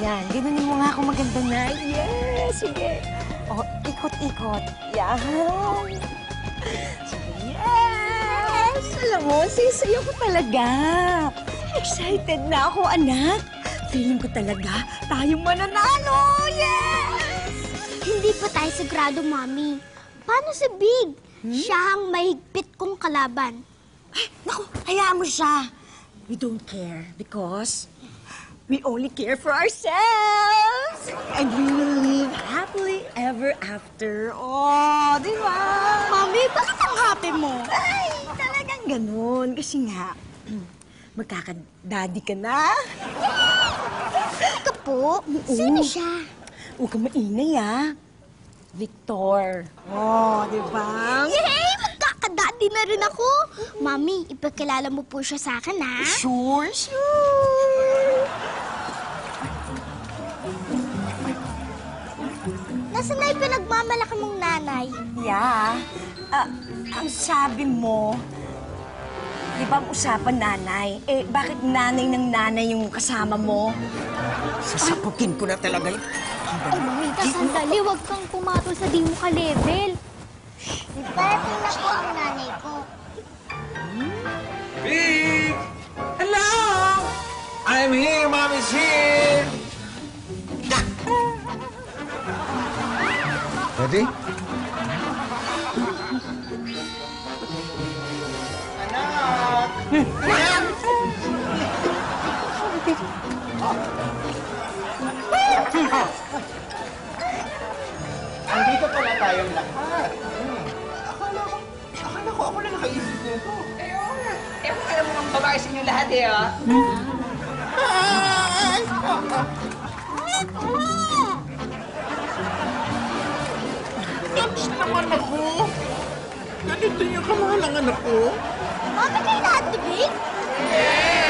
Yan, ganunin mo nga ako maganda na. Yes, sige. O, ikot-ikot. Yan. Sige, yes! Alam mo, sayo ko talaga. Excited na ako, anak. Feeling ko talaga tayo mananalo. Yes! Hindi pa tayo sigurado, Mami. Paano si Big? Siya ang mahigpit kong kalaban. Ay, naku, hayaan mo siya. We don't care because we only care for ourselves. And we will live happily ever after. Oh, di ba? Mami, bakit ang happy mo? Ay, talagang ganun. Kasi nga, magkakadaddy ka na. Ika po? Sino siya? Huwag kang maingay, ah. Victor. Oh, di ba? Yay! Magkakadadi na rin ako. Mami, ipakilala mo po siya sa akin, ha? Sure, sure. Nasaan na yung pinagmamalaki mong nanay? Yeah. Ang sabi mo, di ba ang usapan nanay? Eh, bakit nanay ng nanay yung kasama mo? Sasapukin ko na talaga yun. Ay, Mami, sandali. Huwag kang pumatol sa di mo ka-level. Parating na po ang nanay ko. Big! Hello! I'm here, Mommy's here! Ready? Anak! Andito pala tayong lahat. Akala ko ako na nakaisip nito. Kung alam mo ng babae sa inyo lahat eh, ha? Tapos naman ako. Ganito yung kamahal ang anak ko. Mami, kayo lahat ni Big? Yeah!